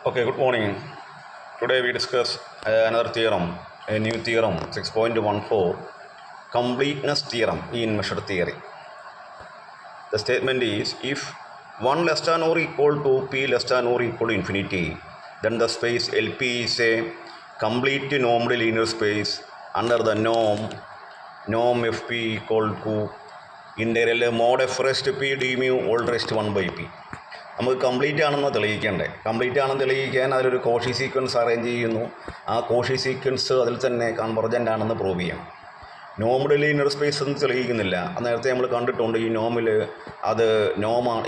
Okay, good morning. Today we discuss another theorem, a new theorem, 6.14, completeness theorem in measure theory. The statement is, if 1 less than or equal to p less than or equal to infinity, then the space LP is a complete normed linear space under the norm Fp equal to integral mod f raised to p d mu all raised to 1 by p. നമുക്ക് complete ആണെന്ന് തെളിയിക്കണ്ടേ. Complete ആണെന്ന് തെളിയിക്കാൻ അതിലൊരു Cauchy sequence arrange ചെയ്യുന്നു. ആ Cauchy sequence അതിൽ തന്നെ convergent ആണെന്ന് പ്രൂവ് ചെയ്യാം. നോമിൽ ലീനിയർ സ്പേസ് ഒന്നും തെളിയിക്കുന്നില്ല. നേരത്തെ നമ്മൾ കണ്ടിട്ടുണ്ട്. ഈ നോമിൽ അത് നോമാണ്.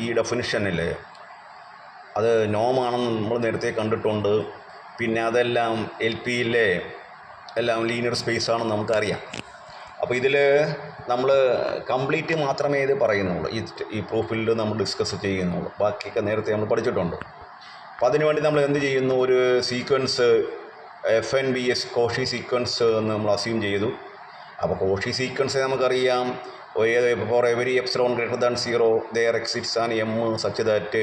ഈ ഡെഫിനിഷനിൽ അത് നോമാണെന്ന് നമ്മൾ നേരത്തെ കണ്ടിട്ടുണ്ട്. പിന്നെ അതെല്ലാം എൽ പിയിലെ എല്ലാം ലീനിയർ സ്പേസ് ആണെന്ന് നമുക്കറിയാം. അപ്പോൾ ഇതിൽ നമ്മൾ കംപ്ലീറ്റ് മാത്രമേ ഇത് പറയുന്നുള്ളൂ. ഈ പ്രൂഫിൽ നമ്മൾ ഡിസ്കസ് ചെയ്യുന്നുള്ളൂ. ബാക്കിയൊക്കെ നേരത്തെ നമ്മൾ പഠിച്ചിട്ടുണ്ട്. അപ്പോൾ അതിനുവേണ്ടി നമ്മൾ എന്ത് ചെയ്യുന്നു, ഒരു സീക്വൻസ് FNBS കോഷി സീക്വൻസ് എന്ന് നമ്മൾ അസ്യൂം ചെയ്തു. അപ്പോൾ കോഷി സീക്വൻസ് നമുക്കറിയാം, for every epsilon greater than 0 there exists an m such that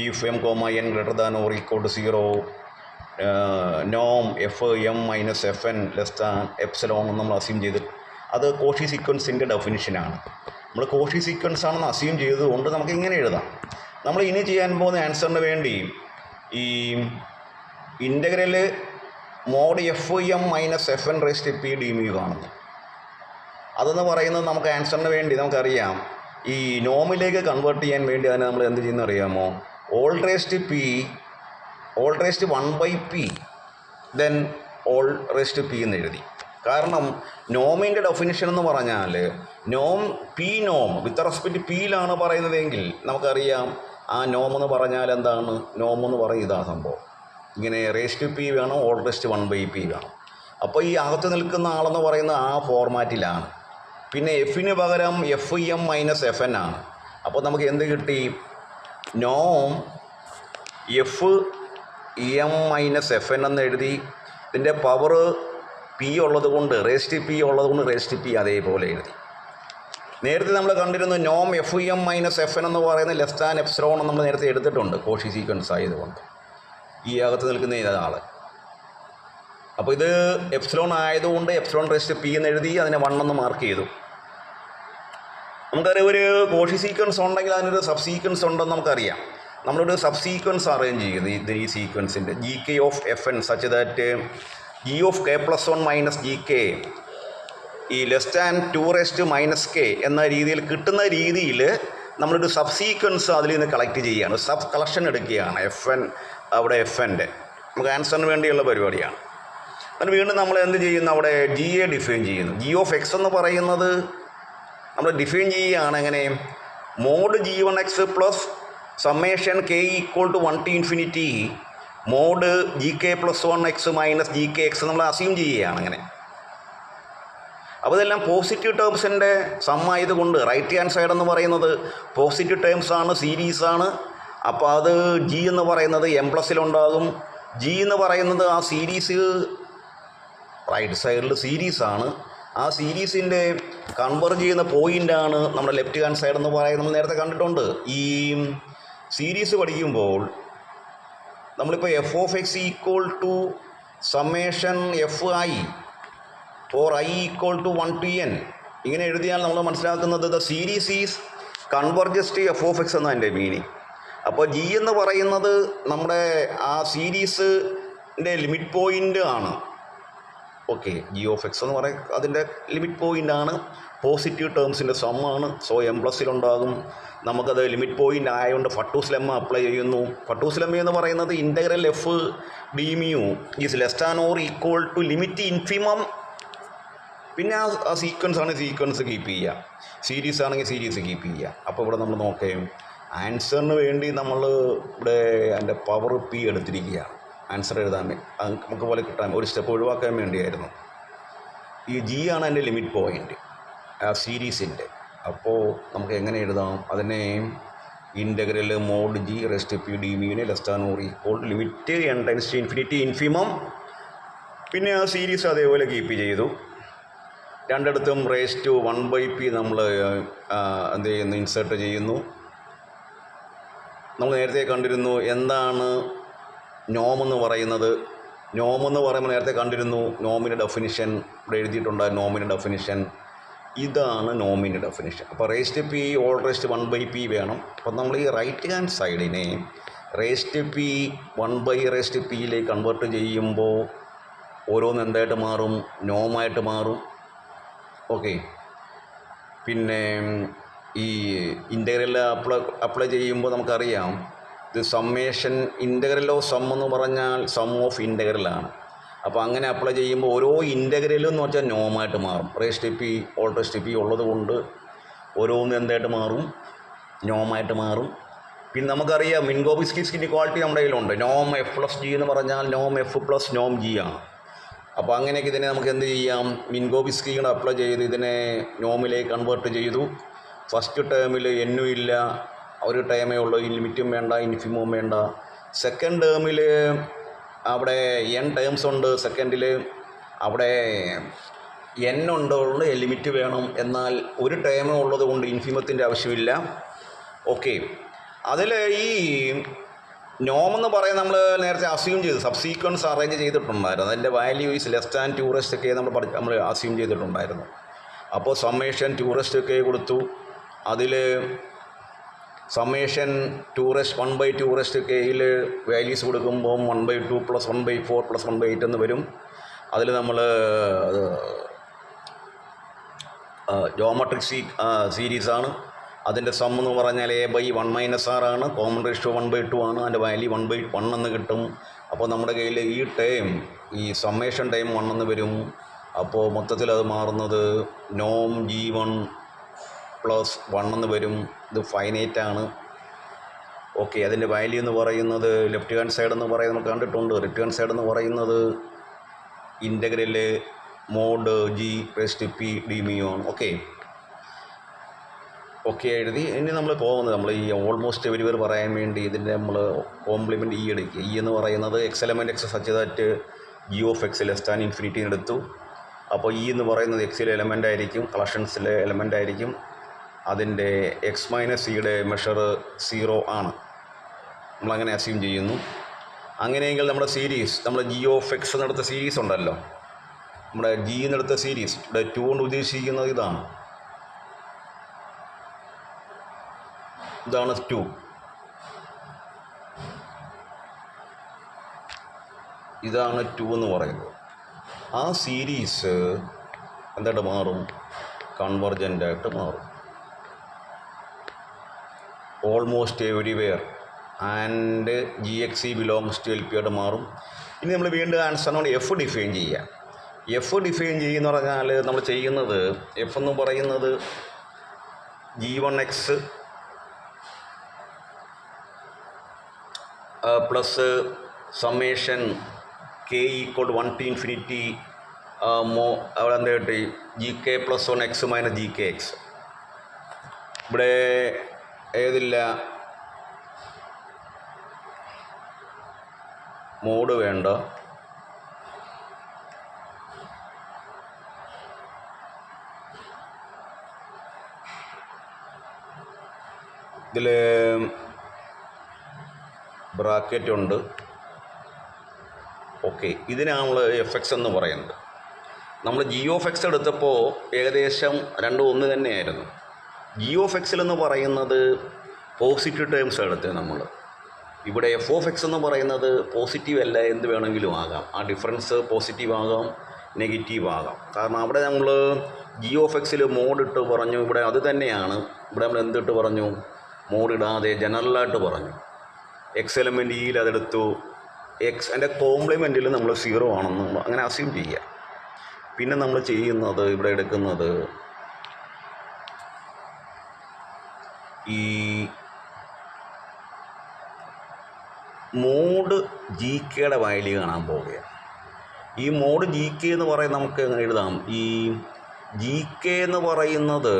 if m, n greater than or equal to 0 norm f m minus fn less than epsilon എന്ന് നമ്മൾ assume ചെയ്തിട്ട് അത് Cauchy സീക്വൻസിൻ്റെ ഡെഫിനിഷനാണ്. നമ്മൾ Cauchy sequence ആണെന്ന് assume ചെയ്തതുകൊണ്ട് നമുക്ക് ഇങ്ങനെ എഴുതാം. നമ്മൾ ഇനി ചെയ്യാൻ പോകുന്ന ആൻസറിന് വേണ്ടി ഈ integral mod F M minus F N raised P D mu കാണുന്നു. അതെന്ന് പറയുന്നത് നമുക്ക് ആൻസറിന് വേണ്ടി നമുക്കറിയാം, ഈ നോമിലേക്ക് കൺവേർട്ട് ചെയ്യാൻ വേണ്ടി അതിനെ നമ്മൾ എന്ത് ചെയ്യുന്ന അറിയാമോ, ഓൾ റേസ്റ്റ് 1 by p then whole raised p എന്ന് എഴുതി. കാരണം നോമിൻ്റെ ഡെഫിനിഷൻ എന്ന് പറഞ്ഞാൽ നോം വിത്ത് റെസ്പെക്റ്റ് പിയിലാണ് പറയുന്നതെങ്കിൽ നമുക്കറിയാം ആ നോം എന്ന് പറഞ്ഞാൽ എന്താണ്. നോം എന്ന് പറയും ഇതാ സംഭവം. ഇങ്ങനെ റേസ്റ്റ് പി വേണം, ഓൾ റേസ്റ്റ് 1 by p വേണം. അപ്പോൾ ഈ അകത്ത് നിൽക്കുന്ന ആളെന്ന് പറയുന്നത് ആ ഫോർമാറ്റിലാണ്. പിന്നെ എഫിന് പകരം F M minus F N ആണ്. അപ്പോൾ നമുക്ക് എന്ത് കിട്ടി, നോം F M minus F N എന്ന് എഴുതി. ഇതിൻ്റെ പവർ പി ഉള്ളത് കൊണ്ട് റേസ്റ്റ് പി ഉള്ളത് കൊണ്ട് റേസ്റ്റ് പി അതേപോലെ എഴുതി. നേരത്തെ നമ്മൾ കണ്ടിരുന്നു നോം F M minus F N എന്ന് പറയുന്നത് ലെസ് ദാൻ എപ്സിലോൺ നമ്മൾ നേരത്തെ എടുത്തിട്ടുണ്ട് കോഷി സീക്വൻസ് ആയതുകൊണ്ട് ഈ അകത്ത് നിൽക്കുന്ന ഇതാൾ. അപ്പോൾ ഇത് എപ്സിലോൺ ആയതുകൊണ്ട് എപ്സിലോൺ റേസ്റ്റ് പി എന്ന് എഴുതി, അതിനെ 1 എന്ന് മാർക്ക് ചെയ്തു. നമുക്കറിയാം ഒരു കോഷി സീക്വൻസ് ഉണ്ടെങ്കിൽ അതിനൊരു സബ് സീക്വൻസ് ഉണ്ടെന്ന് നമുക്കറിയാം. നമ്മളൊരു സബ് സീക്വൻസ് അറേഞ്ച് ചെയ്യുന്നത് ഈ സീക്വൻസിൻ്റെ G K of F N such that G of K plus 1 minus G K ഈ less than 2 raised minus K എന്ന രീതിയിൽ കിട്ടുന്ന രീതിയിൽ നമ്മളൊരു സബ് സീക്വൻസ് അതിൽ നിന്ന് കളക്ട് ചെയ്യുകയാണ്, സബ് കളക്ഷൻ എടുക്കുകയാണ്. എഫ് എൻ അവിടെ എഫ് എൻ്റെ നമുക്ക് ആൻസറിന് വേണ്ടിയുള്ള പരിപാടിയാണ്. അതിന് വീണ്ടും നമ്മൾ എന്ത് ചെയ്യുന്നു, അവിടെ ജി എ ഡിഫൈൻ ചെയ്യുന്നു. ജി ഓഫ് എക്സ് എന്ന് പറയുന്നത് നമ്മൾ ഡിഫൈൻ ചെയ്യുകയാണ്. എങ്ങനെ, mod g1x plus summation k equal to 1 to infinity mod G k plus 1x minus G k X നമ്മൾ അസ്യൂം ചെയ്യുകയാണ്. അങ്ങനെ അപ്പോൾ ഇതെല്ലാം പോസിറ്റീവ് ടേംസിൻ്റെ സമ്മായതുകൊണ്ട് റൈറ്റ് ഹാൻഡ് സൈഡ് എന്ന് പറയുന്നത് പോസിറ്റീവ് ടേംസ് ആണ്, സീരീസാണ്. അപ്പോൾ അത് ജി എന്ന് പറയുന്നത് എം പ്ലസിലുണ്ടാകും. ജി എന്ന് പറയുന്നത് ആ സീരീസ് റൈറ്റ് സൈഡിൽ സീരീസാണ്. ആ സീരീസിൻ്റെ കൺവേർജ് ചെയ്യുന്ന പോയിൻ്റാണ് നമ്മുടെ ലെഫ്റ്റ് ഹാൻഡ് സൈഡ് എന്ന് പറയുന്നത്. നമ്മൾ നേരത്തെ കണ്ടിട്ടുണ്ട്. ഈ സീരീസ് പഠിക്കുമ്പോൾ നമ്മളിപ്പോൾ F of X equal to summation F I for I equal to 1 to n ഇങ്ങനെ എഴുതിയാൽ നമ്മൾ മനസ്സിലാക്കുന്നത് the series is converges to F of X എന്നതിൻ്റെ മീനിങ്. അപ്പോൾ ജി എന്ന് പറയുന്നത് നമ്മുടെ ആ സീരീസിൻ്റെ ലിമിറ്റ് പോയിൻ്റ് ആണ്. ഓക്കെ, ജി ഓഫ് എക്സ് എന്ന് പറയും അതിൻ്റെ ലിമിറ്റ് പോയിൻ്റാണ്, പോസിറ്റീവ് ടേംസിൻ്റെ സമ്മാണ്. സോ എം പ്ലസിലുണ്ടാകും. നമുക്കത് ലിമിറ്റ് പോയിൻ്റ് ആയതുകൊണ്ട് ഫട്ടൂസ് ലെമ്മ അപ്ലൈ ചെയ്യുന്നു. ഫട്ടൂസ് ലെമ്മ എന്ന് പറയുന്നത് integral f d mu is less than or equal to limit infimum. പിന്നെ ആ സീക്വൻസ് ആണ് സീക്വൻസ് കീപ്പ് ചെയ്യുക, സീരീസ് ആണെങ്കിൽ സീരീസ് കീപ്പ് ചെയ്യുക. അപ്പോൾ ഇവിടെ നമ്മൾ നോക്കുകയും ആൻസറിന് വേണ്ടി നമ്മൾ ഇവിടെ അതിൻ്റെ പവർ പി എടുത്തിരിക്കുകയാണ്. ആൻസർ എഴുതാൻ നമുക്ക് പോലെ കിട്ടാൻ ഒരു സ്റ്റെപ്പ് ഒഴിവാക്കാൻ വേണ്ടിയായിരുന്നു. ഈ ജി ആണ് അതിൻ്റെ ലിമിറ്റ് പോയിൻ്റ് ആ സീരീസിൻ്റെ. അപ്പോൾ നമുക്ക് എങ്ങനെ എഴുതാം, അതിനെ integral mod G raised P D മ്യൂവിനെ less than or equal limit N times to infinity infimum. പിന്നെ ആ സീരീസ് അതേപോലെ കീപ്പ് ചെയ്തു. രണ്ടിടത്തും റേസ് ടു 1 by p നമ്മൾ എന്ത് ചെയ്യുന്നു, ഇൻസേർട്ട് ചെയ്യുന്നു. നമ്മൾ നേരത്തെ കണ്ടിരുന്നു എന്താണ് നോം എന്ന് പറയുമ്പോൾ നേരത്തെ കണ്ടിരുന്നു. നോമിൻ്റെ ഡെഫിനിഷൻ ഇവിടെ എഴുതിയിട്ടുണ്ട്. നോമിൻ്റെ ഡെഫിനിഷൻ ഇതാണ്. നോമിൻ്റെ ഡെഫിനിഷൻ. അപ്പോൾ റേസ്റ്റ് പി ഓൾ റേസ്റ്റ് 1/p വേണം. അപ്പോൾ നമ്മൾ ഈ റൈറ്റ് ഹാൻഡ് സൈഡിനെ റേസ്റ്റ് പി 1/p കൺവേർട്ട് ചെയ്യുമ്പോൾ ഓരോന്ന് എന്തായിട്ട് മാറും? നോമായിട്ട് മാറും. ഓക്കെ. പിന്നെ ഈ ഇൻ്റഗ്രൽ അപ്ലൈ ചെയ്യുമ്പോൾ നമുക്കറിയാം ഇത് സമ്മേഷൻ ഇൻ്റഗ്രൽ ഓഫ് സം എന്ന് പറഞ്ഞാൽ സം ഓഫ് ഇൻ്റഗ്രലാണ്. അപ്പോൾ അങ്ങനെ അപ്ലൈ ചെയ്യുമ്പോൾ ഓരോ ഇൻ്റഗ്രലും എന്ന് വെച്ചാൽ നോമായിട്ട് മാറും. റേസ്റ്റ് പി ഓൾ റേസ്റ്റ് പി ഉള്ളത് കൊണ്ട് ഓരോന്ന് എന്തായിട്ട് മാറും? നോമായിട്ട് മാറും. പിന്നെ നമുക്കറിയാം മിൻകോവിസ്കിസ് ഇക്വാളിറ്റി നമ്മുടെ കയ്യിലുണ്ട്. നോം എഫ് പ്ലസ് ജി എന്ന് പറഞ്ഞാൽ നോം എഫ് പ്ലസ് നോം ജി ആണ്. അപ്പോൾ അങ്ങനെയൊക്കെ ഇതിനെ നമുക്ക് എന്ത് ചെയ്യാം? മിൻകോവിസ്കിയുടെ അപ്ലൈ ചെയ്ത് ഇതിനെ നോമിലേക്ക് കൺവേർട്ട് ചെയ്തു. ഫസ്റ്റ് ടേമിൽ എന്നും ഇല്ല, ഒരു ടേമേ ഉള്ളൂ, ലിമിറ്റും വേണ്ട, ഇൻഫിമും വേണ്ട. സെക്കൻഡ് ടേമിൽ അവിടെ n ടേംസ് ഉണ്ട്. സെക്കൻഡിൽ അവിടെ n ഉണ്ടുകൊണ്ട് ലിമിറ്റ് വേണം. എന്നാൽ ഒരു ടേമേ ഉള്ളത് കൊണ്ട് ഇൻഫിമത്തിൻ്റെ ആവശ്യമില്ല. ഓക്കെ. അതിൽ ഈ നോമെന്ന് പറയുന്നത് നമ്മൾ നേരത്തെ അസ്യൂം ചെയ്തു, സബ്സീക്വൻസ് അറേഞ്ച് ചെയ്തിട്ടുണ്ടായിരുന്നു. അതിൻ്റെ വാല്യൂ ഈസ് ലെസ് ദാൻ 2 ഒക്കെ നമ്മൾ അസ്യൂം ചെയ്തിട്ടുണ്ടായിരുന്നു. അപ്പോൾ സമ്മേഷൻ 2 കൊടുത്തു. അതിൽ സമ്മേഷൻ 1/2 വാല്യൂസ് കൊടുക്കുമ്പോൾ 1/2 + 1/4 + 1/8 എന്ന് വരും. അതിൽ നമ്മൾ ജോമെട്രിക് സീരീസാണ്. അതിൻ്റെ സം എന്ന് പറഞ്ഞാൽ a/1 - r ആണ്. കോമൺ റേഷ്യോ 1/2 ആണ്. അതിൻ്റെ വാല്യൂ 1/1 എന്ന് കിട്ടും. അപ്പോൾ നമ്മുടെ കയ്യിൽ ഈ ടേം, ഈ സമ്മേഷൻ ടൈം 1 എന്ന് വരും. അപ്പോൾ മൊത്തത്തിൽ അത് മാറുന്നത് നോം G1 + 1 എന്ന് വരും. ഇത് ഫൈനൈറ്റ് ആണ്. ഓക്കെ. അതിൻ്റെ വാല്യൂ എന്ന് പറയുന്നത് ലെഫ്റ്റ് ഹാൻഡ് സൈഡ് എന്ന് പറയുന്നത് നമുക്ക് കണ്ടിട്ടുണ്ട്. റൈറ്റ് ഹാൻഡ് സൈഡ് എന്ന് പറയുന്നത് ഇൻ്റഗ്രൽ മോഡ് G⁻p dμ ആണ്. ഓക്കെ എഴുതി. ഇനി നമ്മൾ പോകുന്നത് നമ്മൾ ഈ ഓൾമോസ്റ്റ് എവരിവർ പറയാൻ വേണ്ടി ഇതിൻ്റെ നമ്മൾ കോംപ്ലിമെൻറ്റ് എടുക്കുക. എന്ന് പറയുന്നത് X element X such that g(x) less than infinity എടുത്തു. അപ്പോൾ എന്ന് പറയുന്നത് എക്സിലെ എലമെൻ്റ് ആയിരിക്കും, കളക്ഷൻസിലെ എലമെൻ്റ് ആയിരിക്കും. അതിൻ്റെ x - cയുടെ മെഷർ 0 ആണ്. നമ്മളങ്ങനെ അസ്യൂം ചെയ്യുന്നു. അങ്ങനെയെങ്കിൽ നമ്മുടെ സീരീസ്, നമ്മൾ g(x) എന്നെടുത്ത സീരീസ് ഉണ്ടല്ലോ, നമ്മുടെ g എന്നെടുത്ത സീരീസ് ഇവിടെ 2 കൊണ്ട് ഉദ്ദേശിക്കുന്നത് ഇതാണ് 2. ഇതാണ് 2 എന്ന് പറയുന്നത്. ആ സീരീസ് എന്തായിട്ട് മാറും? കൺവർജൻ്റായിട്ട് മാറും. Almost everywhere and GXC belongs to LP ആയിട്ട് മാറും. ഇനി നമ്മൾ വീണ്ടും ആൻസറിനോട് എഫ് ഡിഫൈൻ ചെയ്യുക. എഫ് ഡിഫൈൻ ചെയ്യുന്ന പറഞ്ഞാൽ നമ്മൾ ചെയ്യുന്നത് എഫ് എന്ന് പറയുന്നത് G1x plus summation k = 1 to infinity അവിടെ എന്താ കിട്ടി? GK + 1x - GKx. ഇവിടെ ഏതില്ല? മോഡ് വേണ്ട. ഇതിൽ ബ്രാക്കറ്റ് ഉണ്ട്. ഓക്കെ. ഇതിനാണ് നമ്മൾ fx എന്ന് പറയുന്നത്. നമ്മൾ g(x) എടുത്തപ്പോൾ ഏകദേശം രണ്ടും ഒന്ന് തന്നെയായിരുന്നു. g(x) എന്ന് പറയുന്നത് പോസിറ്റീവ് ടേംസ് എടുത്തത് നമ്മൾ. ഇവിടെ f(x) എന്ന് പറയുന്നത് പോസിറ്റീവ് അല്ല, എന്ത് വേണമെങ്കിലും ആകാം. ആ ഡിഫറൻസ് പോസിറ്റീവ് ആകാം, നെഗറ്റീവ് ആകാം. കാരണം അവിടെ നമ്മൾ g(x)ൽ മോഡ് ഇട്ട് പറഞ്ഞു. ഇവിടെ അത് തന്നെയാണ്. ഇവിടെ നമ്മൾ എന്തിട്ട് പറഞ്ഞു? മോഡ് ഇടാതെ ജനറലായിട്ട് പറഞ്ഞു. എക്സ് എലമെൻ്റ് ഇയിൽ അതെടുത്തു. എക്സ് അതിൻ്റെ കോംപ്ലിമെൻറ്റിൽ നമ്മൾ 0 ആണെന്ന് അങ്ങനെ അസ്യൂം ചെയ്യുക. പിന്നെ നമ്മൾ ചെയ്യുന്നത് ഇവിടെ എടുക്കുന്നത് ഈ മോഡ് GKയുടെ വാല്യൂ കാണാൻ പോവുകയാണ്. ഈ മോഡ് GK എന്ന് പറയുന്നത് നമുക്ക് എങ്ങനെ എഴുതാം? ഈ GK എന്ന് പറയുന്നത്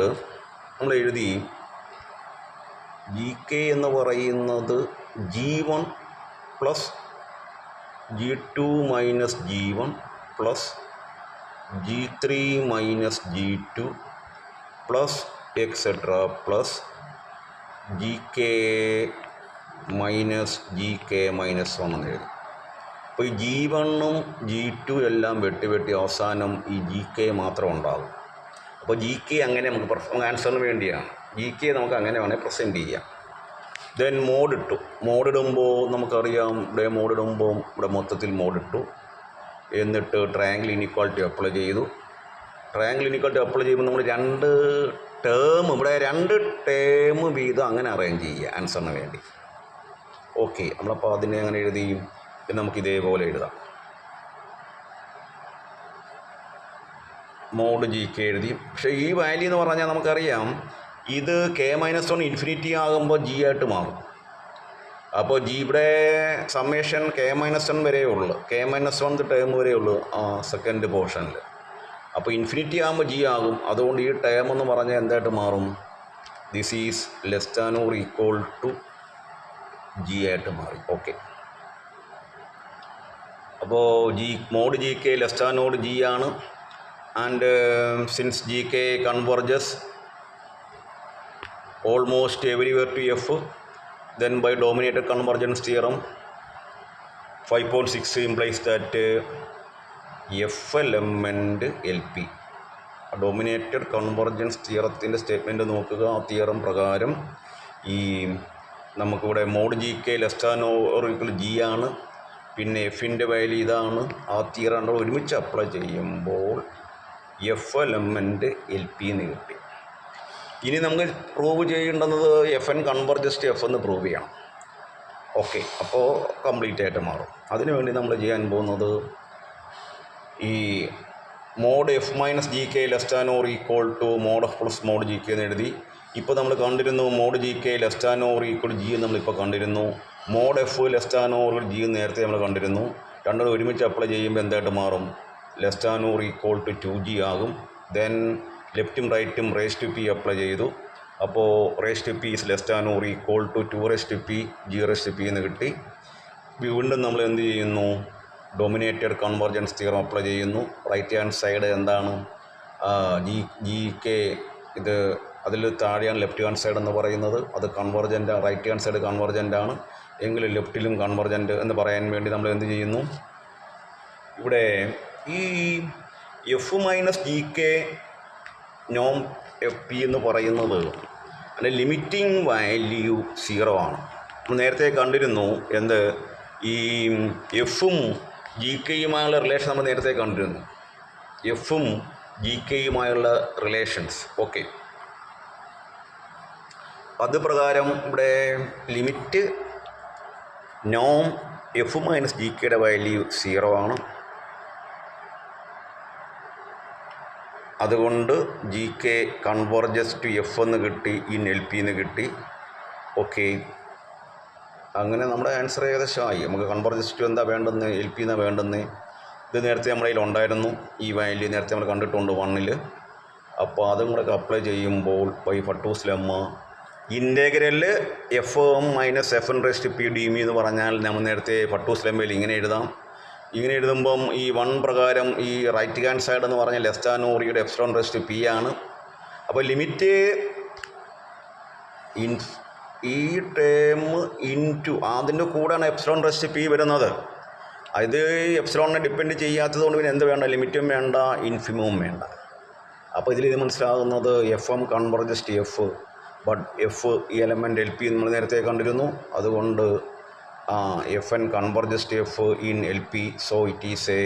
നമ്മൾ എഴുതി, GK എന്ന് പറയുന്നത് G1 + G2 - G1 + G3 - G2 + etc. + GK - GK - 1 എന്ന് എഴുതി. അപ്പോൾ ഈ G1 G2 എല്ലാം വെട്ടി അവസാനം ഈ GK മാത്രം ഉണ്ടാകും. അപ്പോൾ GK അങ്ങനെ നമുക്ക് ആൻസറിന് വേണ്ടിയാണ്. GK നമുക്ക് അങ്ങനെ വേണമെങ്കിൽ പ്രസൻറ്റ് ചെയ്യാം. ദെൻ മോഡ് ഇടുമ്പോൾ നമുക്കറിയാം, ഇവിടെ മൊത്തത്തിൽ മോഡ് ഇട്ടു. എന്നിട്ട് ട്രയാങ്കിൾ ഇനീക്വാളിറ്റി അപ്ലൈ ചെയ്തു. ട്രയാങ്കിൾ ഇനീക്വാളിറ്റി അപ്ലൈ ചെയ്യുമ്പോൾ നമ്മൾ രണ്ട് ടേം വീതം അങ്ങനെ അറേഞ്ച് ചെയ്യുക ആൻസറിന് വേണ്ടി. ഓക്കെ, നമ്മളപ്പോൾ അതിനെ അങ്ങനെ എഴുതിയും നമുക്ക് ഇതേപോലെ എഴുതാം. മോഡ് GK എഴുതി. പക്ഷേ ഈ വാല്യൂ എന്ന് പറഞ്ഞാൽ നമുക്കറിയാം ഇത് K-1 ഇൻഫിനിറ്റി ആകുമ്പോൾ G ആയിട്ട് മാറും. അപ്പോൾ ഇവിടെ സമ്മേഷൻ K-1 വരെ ഉള്ളു, K-1 ടേം വരെ ഉള്ളു സെക്കൻഡ് പോർഷനിൽ. അപ്പോൾ ഇൻഫിനിറ്റി ആകുമ്പോൾ G ആകും. അതുകൊണ്ട് ഈ ടേം എന്ന് പറഞ്ഞാൽ എന്തായിട്ട് മാറും? This is less than or equal to G ആയിട്ട് മാറി. ഓക്കെ, അപ്പോൾ mod GK less than or G ആണ്. And since GK converges almost everywhere to F, then by dominated convergence theorem 5.6 implies that F element LP. Dominated convergence തിയറത്തിൻ്റെ statement നോക്കുക. ആ theorem പ്രകാരം ഈ നമുക്കിവിടെ mod GK less than or equal G ആണ്, പിന്നെ എഫിൻ്റെ വാല്യൂ ഇതാണ്. ആ തിയറം ഒരുമിച്ച് അപ്ലൈ ചെയ്യുമ്പോൾ F എലമെൻറ്റ് LP എന്ന് കിട്ടി. ഇനി നമുക്ക് പ്രൂവ് ചെയ്യേണ്ടുന്നത് FN കൺവെർജസ് ടു F എന്ന് പ്രൂവ് ചെയ്യണം. ഓക്കെ, അപ്പോൾ കംപ്ലീറ്റ് ആയിട്ട് മാറും. അതിനുവേണ്ടി നമ്മൾ ചെയ്യാൻ പോകുന്നത് ഈ mod F - GK less than or equal to mod F plus mod GK എന്ന് എഴുതി. ഇപ്പോൾ നമ്മൾ കണ്ടിരുന്നു mod GK less than or equal G എന്ന് നമ്മളിപ്പോൾ കണ്ടിരുന്നു. Mod F less than or G എന്ന് നേരത്തെ നമ്മൾ കണ്ടിരുന്നു. രണ്ടും ഒരുമിച്ച് അപ്ലൈ ചെയ്യുമ്പോൾ എന്തായിട്ട് മാറും? Less than or equal to 2G ആകും. ദെൻ ലെഫ്റ്റും റൈറ്റും റേസ് ടു P അപ്ലൈ ചെയ്തു. അപ്പോൾ raise to P is less than or equal to 2 raise to P G raise to P എന്ന് കിട്ടി. വീണ്ടും നമ്മൾ എന്ത് ചെയ്യുന്നു? ഡോമിനേറ്റഡ് കൺവെർജൻസ് തിയറം അപ്ലൈ ചെയ്യുന്നു. റൈറ്റ് ഹാൻഡ് സൈഡ് എന്താണ്? GK ഇത് അതിൽ താഴെയാണ് ലെഫ്റ്റ് ഹാൻഡ് സൈഡ് എന്ന് പറയുന്നത്. അത് convergent, right hand side convergent ആണ് എങ്കിലും ലെഫ്റ്റിലും കൺവെർജൻ്റ് എന്ന് പറയാൻ വേണ്ടി നമ്മൾ എന്ത് ചെയ്യുന്നു? ഇവിടെ ഈ F - GK നോം FP എന്ന് പറയുന്നത് അതിൻ്റെ ലിമിറ്റിംഗ് വാല്യൂ 0 ആണ്. നമ്മൾ നേരത്തെ കണ്ടിരുന്നു എന്ത്? ഈ എഫും GKയുമായുള്ള റിലേഷൻ നമ്മൾ നേരത്തെ കണ്ടിരുന്നു. എഫും GKയുമായുള്ള റിലേഷൻസ്. ഓക്കെ, അത് പ്രകാരം ഇവിടെ ലിമിറ്റ് നോം F - GKയുടെ വാല്യൂ 0 ആണ്. അതുകൊണ്ട് GK കൺവെർജസ് ടു F എന്ന് കിട്ടി, ഇൻ LP എന്ന് കിട്ടി. ഓക്കെ, അങ്ങനെ നമ്മുടെ ആൻസർ ഏകദേശമായി. നമുക്ക് കൺവെർജസ് ടു എന്താ വേണ്ടെന്ന്? LP എന്നാണ് വേണ്ടെന്ന്. ഇത് നേരത്തെ നമ്മുടെ കയ്യിൽ ഉണ്ടായിരുന്നു. ഈ വാല്യൂ നേരത്തെ നമ്മൾ കണ്ടിട്ടുണ്ട് 1ൽ. അപ്പോൾ അതും കൂടെ അപ്ലൈ ചെയ്യുമ്പോൾ by Fatou's lemma integral FM - FN raise to P dm എന്ന് പറഞ്ഞാൽ നമ്മൾ നേരത്തെ ഫട്ടൂസ് ലെമ്മയിൽ ഇങ്ങനെ എഴുതാം. ഇങ്ങനെ എഴുതുമ്പം ഈ 1 പ്രകാരം ഈ റൈറ്റ് ഹാൻഡ് സൈഡ് എന്ന് പറഞ്ഞാൽ less than or equal epsilon raise to P ആണ്. അപ്പോൾ ലിമിറ്റ് ഈ ടേം ഇൻറ്റു അതിൻ്റെ കൂടെയാണ് എപ്സിലോൺ റേസ് ടു P വരുന്നത്. ഇത് എപ്സിലോണിനെ ഡിപ്പെൻഡ് ചെയ്യാത്തത് കൊണ്ട് പിന്നെ എന്ത് വേണ്ട? ലിമിറ്റും വേണ്ട, ഇൻഫിമവും വേണ്ട. അപ്പോൾ ഇതിൽ ഇത് മനസ്സിലാകുന്നത് FM converges to F, but F ഈ എലമെൻറ്റ് LP നമ്മൾ നേരത്തെ കണ്ടിരുന്നു. അതുകൊണ്ട് FN converges to F in LP, so it is a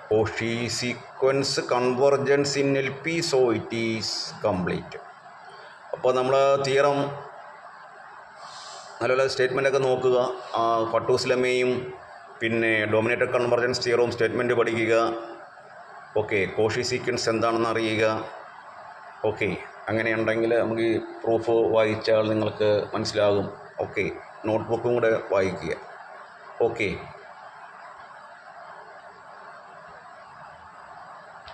Cauchy sequence convergence in LP, so it is complete. അപ്പോൾ നമ്മൾ തിയറം നല്ല സ്റ്റേറ്റ്മെൻറ്റൊക്കെ നോക്കുക. ഫട്ടൂസ് ലെമ്മയും പിന്നെ ഡോമിനേറ്റഡ് കൺവെർജൻസ് തിയറവും സ്റ്റേറ്റ്മെൻറ്റ് പഠിക്കുക. ഓക്കെ, കോഷി സീക്വൻസ് എന്താണെന്ന് അറിയുക. ഓക്കെ, അങ്ങനെയുണ്ടെങ്കിൽ നമുക്ക് ഈ പ്രൂഫ് വായിച്ചാൽ നിങ്ങൾക്ക് മനസ്സിലാകും. ഓക്കെ, നോട്ട്ബുക്കും കൂടെ വായിക്കുക. ഓക്കെ.